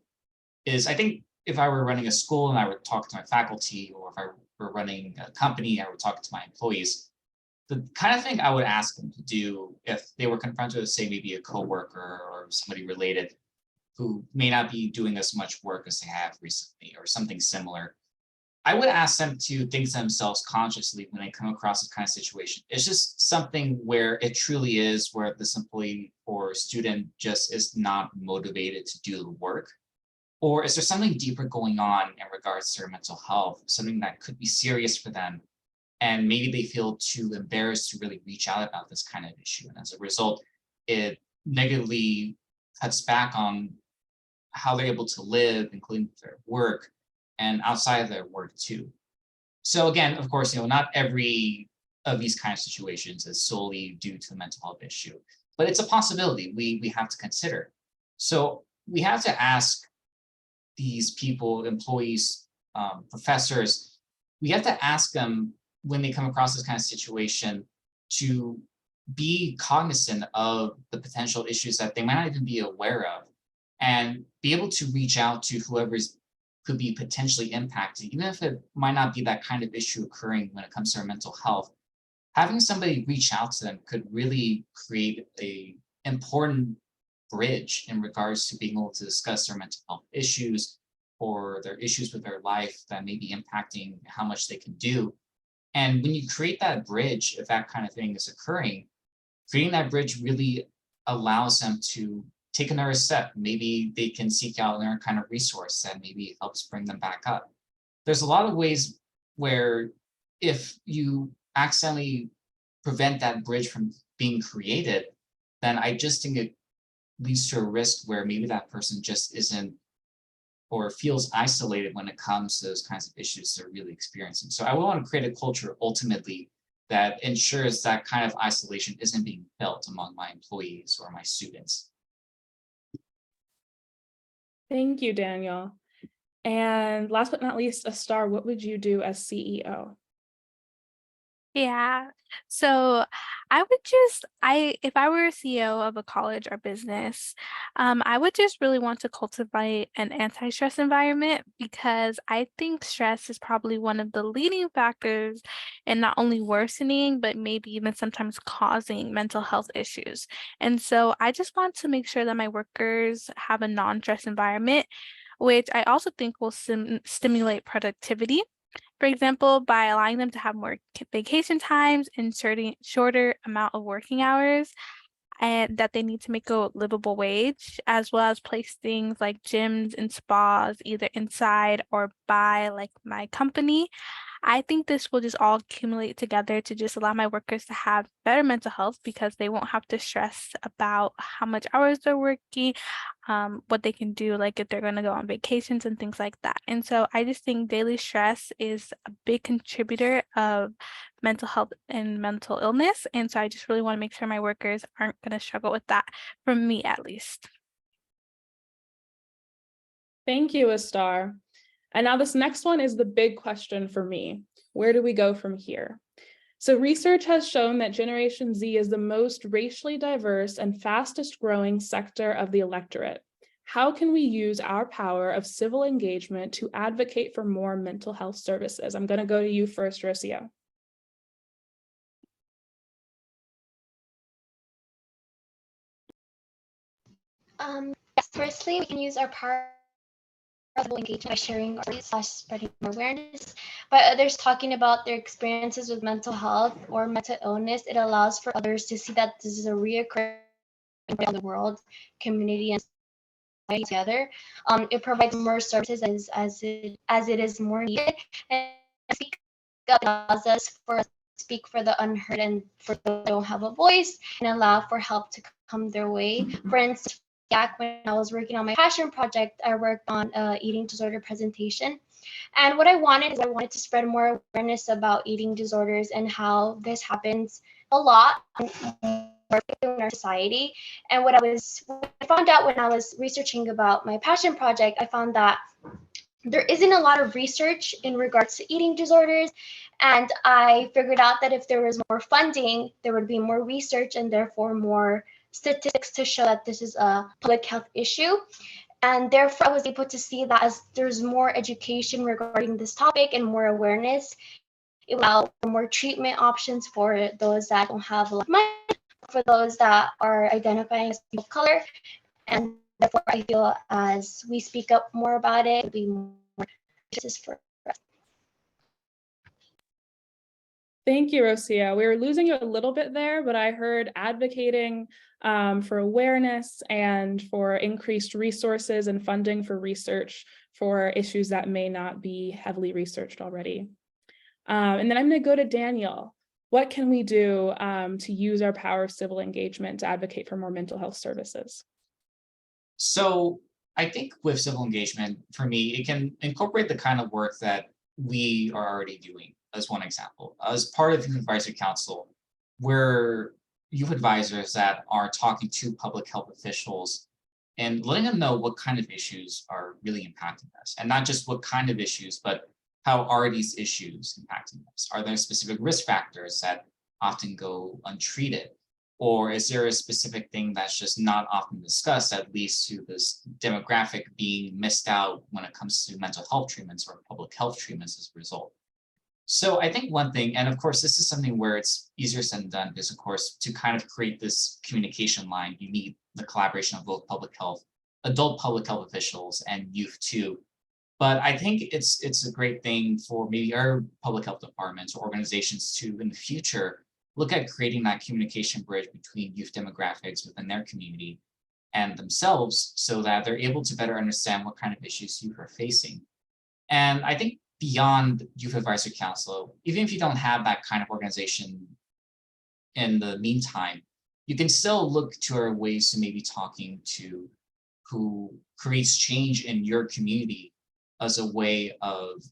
is, I think if I were running a school and I would talk to my faculty, or if I were running a company, I would talk to my employees, the kind of thing I would ask them to do if they were confronted with, say, maybe a coworker or somebody related who may not be doing as much work as they have recently or something similar, I would ask them to think to themselves consciously when they come across this kind of situation. It's just something where it truly is where this employee or student just is not motivated to do the work? Or is there something deeper going on in regards to their mental health, something that could be serious for them? And maybe they feel too embarrassed to really reach out about this kind of issue. And as a result, it negatively cuts back on how they're able to live, including their work and outside of their work too. So again, of course, not every of these kind of situations is solely due to the mental health issue, but it's a possibility we have to consider. So we have to ask these people, employees, professors, we have to ask them when they come across this kind of situation to be cognizant of the potential issues that they might not even be aware of, and be able to reach out to whoever's could be potentially impacted, even if it might not be that kind of issue occurring when it comes to our mental health. Having somebody reach out to them could really create a important bridge in regards to being able to discuss their mental health issues or their issues with their life that may be impacting how much they can do. And when you create that bridge, if that kind of thing is occurring, creating that bridge really allows them to take another step. Maybe they can seek out another kind of resource that maybe helps bring them back up. There's a lot of ways where if you accidentally prevent that bridge from being created, then I just think it leads to a risk where maybe that person just isn't or feels isolated when it comes to those kinds of issues they're really experiencing. So I want to create a culture ultimately that ensures that kind of isolation isn't being felt among my employees or my students.
Thank you, Daniel. And last but not least, Astar, what would you do as CEO?
Yeah. So if I were a CEO of a college or business, I would just really want to cultivate an anti-stress environment, because I think stress is probably one of the leading factors in not only worsening, but maybe even sometimes causing mental health issues. And so I just want to make sure that my workers have a non-stress environment, which I also think will stimulate productivity. For example, by allowing them to have more vacation times, inserting shorter amount of working hours, and that they need to make a livable wage, as well as place things like gyms and spas either inside or by like my company. I think this will just all accumulate together to just allow my workers to have better mental health, because they won't have to stress about how much hours they're working, what they can do, like if they're going to go on vacations and things like that. And so I just think daily stress is a big contributor of mental health and mental illness. And so I just really want to make sure my workers aren't going to struggle with that, from me at least.
Thank you, Astar. And now this next one is the big question for me. Where do we go from here? So research has shown that Generation Z is the most racially diverse and fastest growing sector of the electorate. How can we use our power of civil engagement to advocate for more mental health services? I'm going to go to you first, Rocio.
Yes, firstly, we can use our power of engagement by sharing our stories, spreading more awareness. By others talking about their experiences with mental health or mental illness, it allows for others to see that this is a reoccurring in the world, community, and society together. It provides more services as it is more needed, and speak up allows us for speak for the unheard and for those who don't have a voice, and allow for help to come their way. For instance, back when I was working on my passion project, I worked on eating disorder presentation. And what I wanted to spread more awareness about eating disorders and how this happens a lot in our society. And what I found out when I was researching about my passion project, I found that there isn't a lot of research in regards to eating disorders. And I figured out that if there was more funding, there would be more research and therefore more statistics to show that this is a public health issue. And therefore, I was able to see that as there's more education regarding this topic and more awareness, it will allow for more treatment options for those that don't have a lot of money, for those that are identifying as people of color. And therefore, I feel as we speak up more about it, it'll be more justice for us.
Thank you, Rosia. We were losing you a little bit there, but I heard advocating for awareness and for increased resources and funding for research for issues that may not be heavily researched already. And then I'm going to go to Daniel. What can we do to use our power of civil engagement to advocate for more mental health services?
So I think with civil engagement, for me, it can incorporate the kind of work that we are already doing. As one example, as part of Youth Advisory Council, we're youth advisors that are talking to public health officials and letting them know what kind of issues are really impacting us. And not just what kind of issues, but how are these issues impacting us? Are there specific risk factors that often go untreated? Or is there a specific thing that's just not often discussed that leads to this demographic being missed out when it comes to mental health treatments or public health treatments as a result? So I think one thing, and of course, this is something where it's easier said than done, because of course, to kind of create this communication line, you need the collaboration of both public health, adult public health officials and youth too. But I think it's a great thing for maybe our public health departments or organizations to, in the future, look at creating that communication bridge between youth demographics within their community and themselves so that they're able to better understand what kind of issues youth are facing. And I think beyond Youth Advisory Council, even if you don't have that kind of organization in the meantime, you can still look to our ways to maybe talking to who creates change in your community as a way of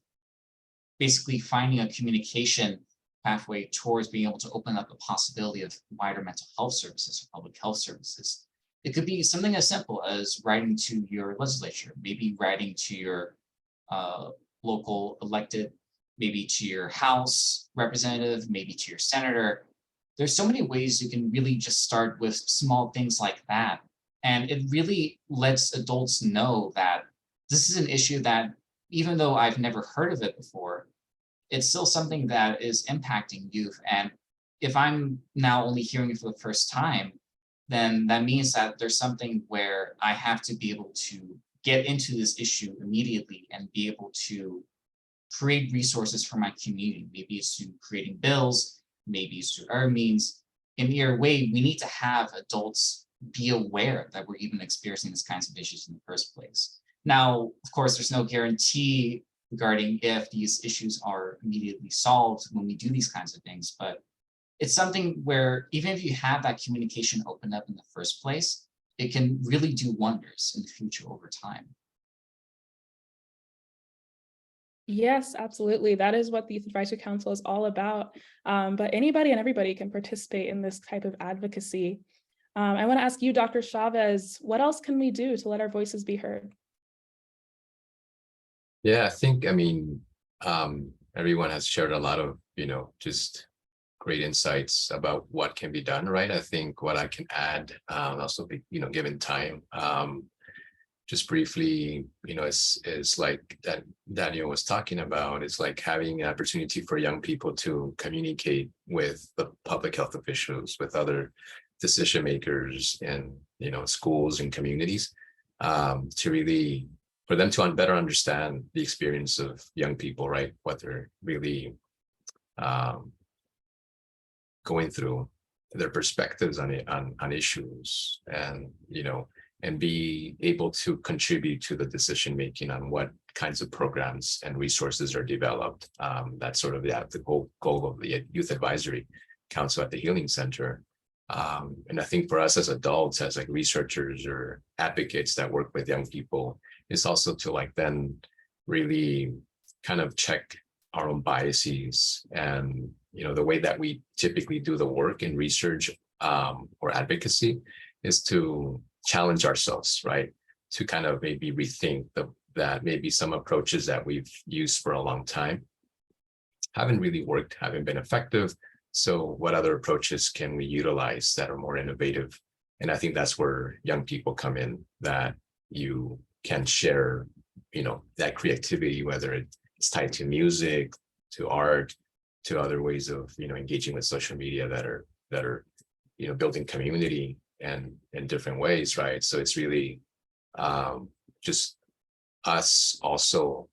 basically finding a communication pathway towards being able to open up the possibility of wider mental health services or public health services. It could be something as simple as writing to your legislature, maybe writing to your local elected, maybe to your House representative, maybe to your senator. There's so many ways you can really just start with small things like that. And it really lets adults know that this is an issue that, even though I've never heard of it before, it's still something that is impacting youth. And if I'm now only hearing it for the first time, then that means that there's something where I have to be able to get into this issue immediately and be able to create resources for my community. Maybe it's through creating bills, maybe it's through our means. In either way, we need to have adults be aware that we're even experiencing these kinds of issues in the first place. Now, of course, there's no guarantee regarding if these issues are immediately solved when we do these kinds of things, but it's something where even if you have that communication opened up in the first place, it can really do wonders in the future over time.
Yes, absolutely. That is what the Youth Advisory Council is all about. But anybody and everybody can participate in this type of advocacy. I want to ask you, Dr. Chavez, what else can we do to let our voices be heard?
Yeah, I think, everyone has shared a lot of, just great insights about what can be done, right? I think what I can add, also be, given time, just briefly, is like that Daniel was talking about, is like having an opportunity for young people to communicate with the public health officials, with other decision makers, and schools and communities, to really, for them to better understand the experience of young people, right? What they're really going through, their perspectives on issues, and and be able to contribute to the decision making on what kinds of programs and resources are developed. That's sort of the goal of the Youth Advisory Council at the Healing Center. And I think for us as adults, as like researchers or advocates that work with young people, is also to then really kind of check our own biases and the way that we typically do the work in research or advocacy is to challenge ourselves, right? To kind of maybe rethink that maybe some approaches that we've used for a long time haven't really worked, haven't been effective. So what other approaches can we utilize that are more innovative? And I think that's where young people come in, that you can share, that creativity, whether it's tied to music, to art, to other ways of, engaging with social media that are, building community and in different ways, right? So it's really just us also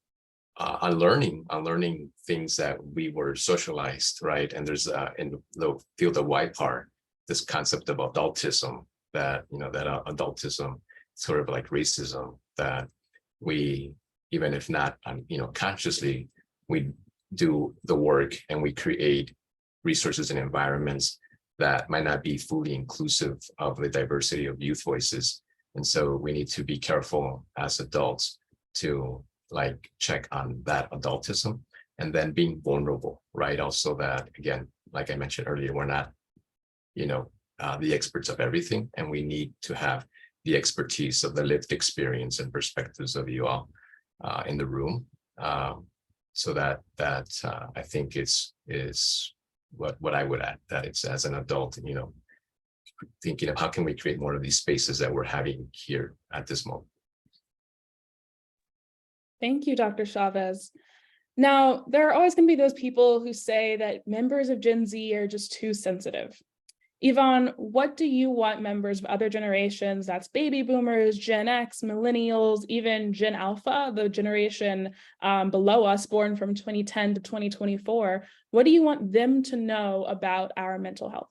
unlearning things that we were socialized, right? And there's in the field of YPAR, this concept of adultism, that that adultism, sort of like racism, that we, even if not consciously, we do the work and we create resources and environments that might not be fully inclusive of the diversity of youth voices. And so we need to be careful as adults to check on that adultism, and then being vulnerable, right? Also that, again, like I mentioned earlier, we're not, the experts of everything, and we need to have the expertise of the lived experience and perspectives of you all in the room. So that I think is what I would add, that it's, as an adult, thinking of how can we create more of these spaces that we're having here at this moment.
Thank you, Dr. Chavez. Now, there are always going to be those people who say that members of Gen Z are just too sensitive. Yvonne, what do you want members of other generations, that's baby boomers, Gen X, millennials, even Gen Alpha, the generation below us, born from 2010 to 2024, what do you want them to know about our mental health?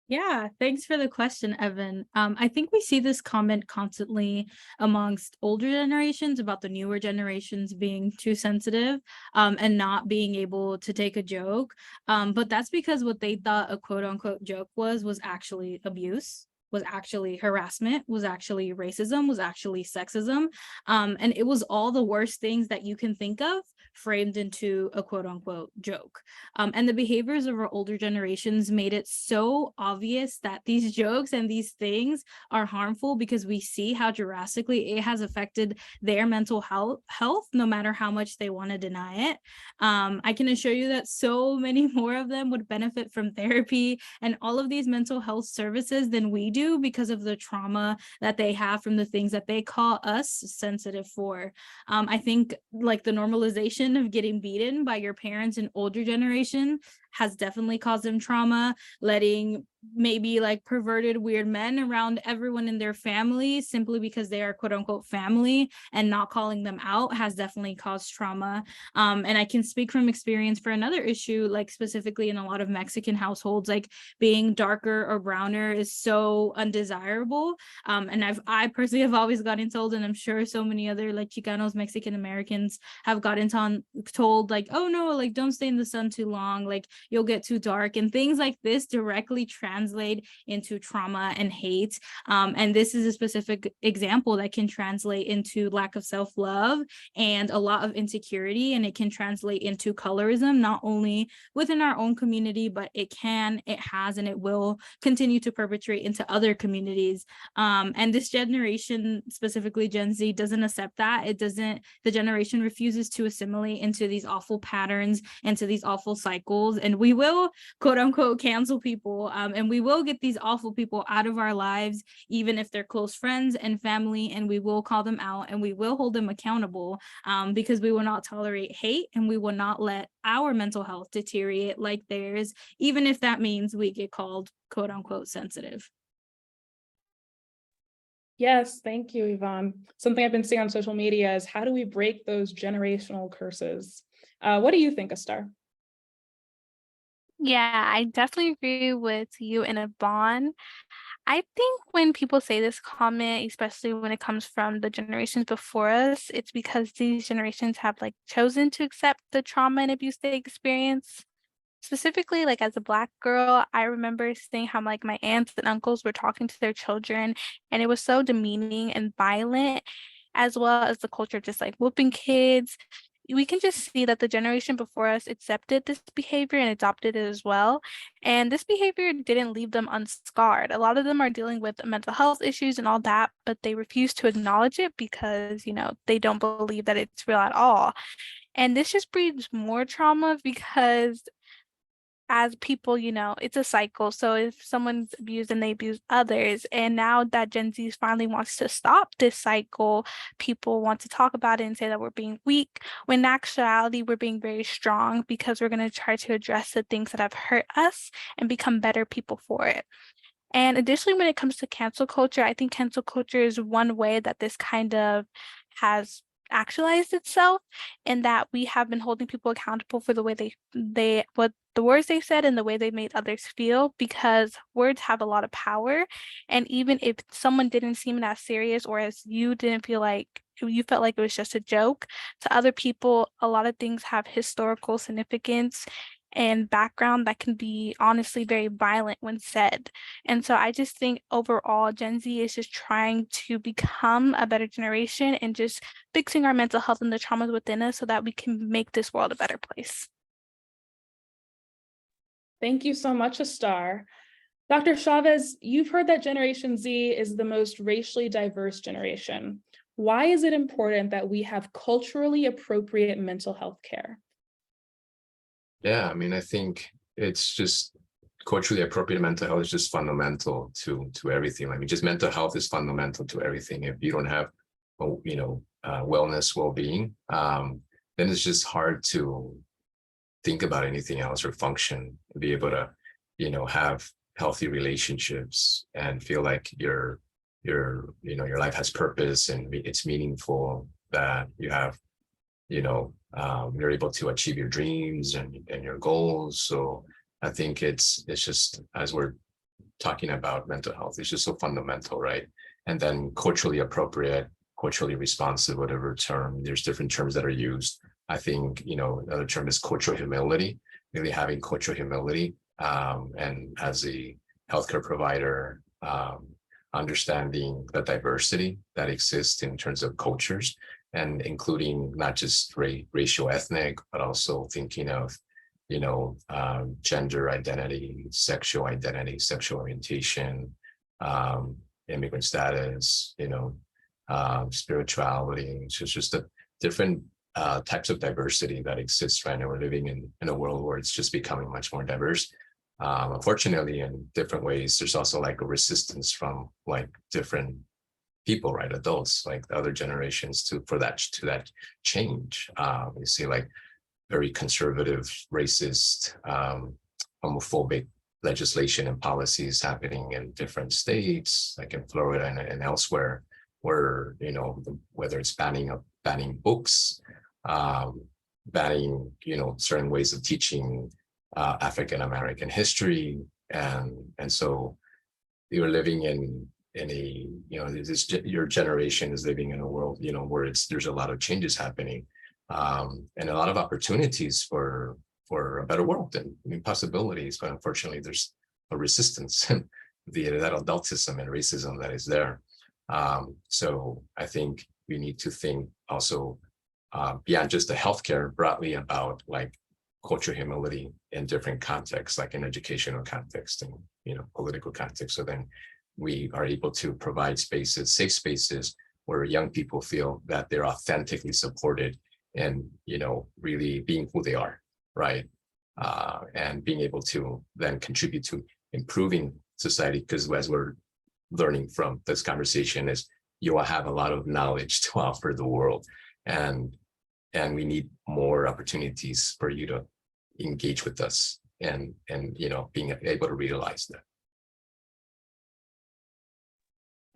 Yeah, thanks for the question, Evan. I think we see this comment constantly amongst older generations about the newer generations being too sensitive and not being able to take a joke. But that's because what they thought a quote unquote joke was actually abuse, was actually harassment, was actually racism, was actually sexism. And it was all the worst things that you can think of framed into a quote unquote joke. And the behaviors of our older generations made it so obvious that these jokes and these things are harmful, because we see how drastically it has affected their mental health, no matter how much they want to deny it. I can assure you that so many more of them would benefit from therapy and all of these mental health services than we do, because of the trauma that they have from the things that they call us sensitive for. I think the normalization of getting beaten by your parents in older generation has definitely caused them trauma. Letting maybe perverted weird men around everyone in their family simply because they are quote unquote family and not calling them out has definitely caused trauma. And I can speak from experience for another issue, specifically in a lot of Mexican households, being darker or browner is so undesirable. And I personally have always gotten told, and I'm sure so many other Chicanos, Mexican Americans have gotten told oh no, don't stay in the sun too long, you'll get too dark, and things like this directly translate into trauma and hate. And this is a specific example that can translate into lack of self-love and a lot of insecurity, and it can translate into colorism, not only within our own community, but it has, and it will continue to perpetrate into other communities. And this generation, specifically Gen Z, doesn't accept that. The generation refuses to assimilate into these awful patterns, into these awful cycles, and we will quote unquote cancel people, and we will get these awful people out of our lives, even if they're close friends and family, and we will call them out and we will hold them accountable, because we will not tolerate hate, and we will not let our mental health deteriorate like theirs, even if that means we get called quote unquote sensitive.
Yes, thank you, Yvonne. Something I've been seeing on social media is how do we break those generational curses? What do you think, Astar?
Yeah, I definitely agree with you and Yvonne. I think when people say this comment, especially when it comes from the generations before us, it's because these generations have like chosen to accept the trauma and abuse they experience. Specifically, like as a Black girl, I remember seeing how like my aunts and uncles were talking to their children, and it was so demeaning and violent, as well as the culture of just like whooping kids. We can just see that the generation before us accepted this behavior and adopted it as well. And this behavior didn't leave them unscarred. A lot of them are dealing with mental health issues and all that, but they refuse to acknowledge it because, they don't believe that it's real at all. And this just breeds more trauma because as people, it's a cycle. So if someone's abused and they abuse others, and now that Gen Z finally wants to stop this cycle, people want to talk about it and say that we're being weak, when in actuality, we're being very strong because we're going to try to address the things that have hurt us and become better people for it. And additionally, when it comes to cancel culture, I think cancel culture is one way that this kind of has actualized itself, in that we have been holding people accountable for the way they what the words they said and the way they made others feel, because words have a lot of power. And even if someone didn't seem as serious, or as you didn't feel like you felt like it was just a joke, to other people, a lot of things have historical significance and background that can be honestly very violent when said. And so I just think overall, Gen Z is just trying to become a better generation and just fixing our mental health and the traumas within us so that we can make this world a better place.
Thank you so much, Astar. Dr. Chavez, you've heard that Generation Z is the most racially diverse generation. Why is it important that we have culturally appropriate mental health care?
Yeah, I mean, I think it's just culturally appropriate mental health is just fundamental to everything. I mean, just mental health is fundamental to everything. If you don't have, wellness, well-being, then it's just hard to think about anything else or function, be able to, have healthy relationships and feel like your life has purpose and it's meaningful, that you have, you're able to achieve your dreams and your goals. So I think it's just, as we're talking about mental health, it's just so fundamental, right? And then culturally appropriate, culturally responsive, whatever term, there's different terms that are used. I think, another term is cultural humility, really having cultural humility. And as a healthcare provider, understanding the diversity that exists in terms of cultures, and including not just racial, ethnic, but also thinking of, gender identity, sexual orientation, immigrant status, spirituality. So it's just a different types of diversity that exists right now. We're living in a world where it's just becoming much more diverse. Unfortunately, in different ways, there's also like a resistance from like different people, right? Adults, like the other generations to that change. You see like very conservative, racist, homophobic legislation and policies happening in different states, like in Florida and elsewhere, where, whether it's banning books, banning, certain ways of teaching African American history. And so you're living in a, your generation is living in a world, where there's a lot of changes happening, and a lot of opportunities for a better world and possibilities. But unfortunately, there's a resistance via that adultism and racism that is there. So I think we need to think also beyond just the healthcare, broadly about like cultural humility in different contexts, like in educational context and political context. So then we are able to provide spaces, safe spaces, where young people feel that they're authentically supported and really being who they are, right? And being able to then contribute to improving society, because as we're learning from this conversation is you will have a lot of knowledge to offer the world, and we need more opportunities for you to engage with us and being able to realize that.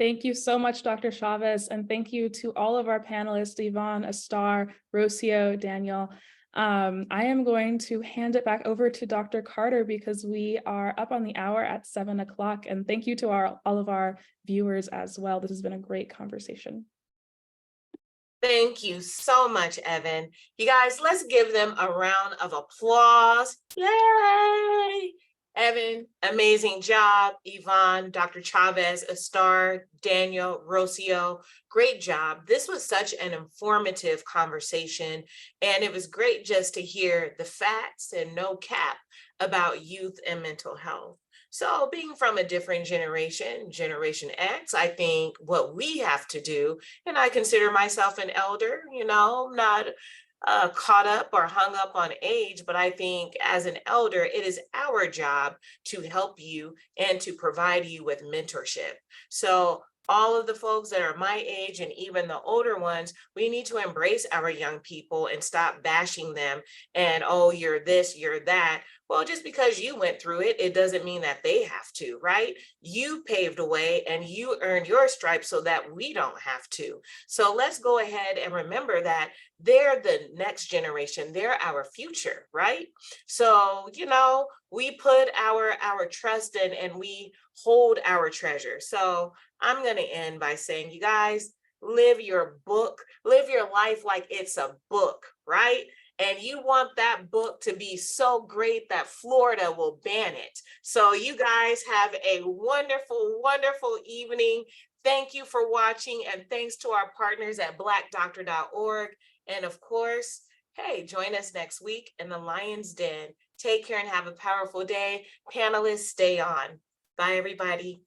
Thank you so much, Dr. Chavez, and thank you to all of our panelists, Yvonne, Astar, Rocio, Daniel. I am going to hand it back over to Dr. Carter because we are up on the hour at 7 o'clock. And thank you to all of our viewers as well. This has been a great conversation.
Thank you so much, Evan. You guys, let's give them a round of applause. Yay! Evan, amazing job. Yvonne, Dr. Chavez, Astar, Daniel, Rocio, great job. This was such an informative conversation, and it was great just to hear the facts and no cap about youth and mental health. So being from a different generation, Generation X, I think what we have to do, and I consider myself an elder, not caught up or hung up on age, but I think as an elder, it is our job to help you and to provide you with mentorship. So all of the folks that are my age and even the older ones, we need to embrace our young people and stop bashing them and, oh, you're this, you're that. Well, just because you went through it, it doesn't mean that they have to, right? You paved a way and you earned your stripes so that we don't have to. So let's go ahead and remember that they're the next generation. They're our future, right? So, we put our trust in and we hold our treasure. So I'm going to end by saying, you guys, live your life like it's a book, right? And you want that book to be so great that Florida will ban it. So you guys have a wonderful, wonderful evening. Thank you for watching, and thanks to our partners at blackdoctor.org. And of course, hey, join us next week in the Lion's Den. Take care and have a powerful day. Panelists, stay on. Bye, everybody.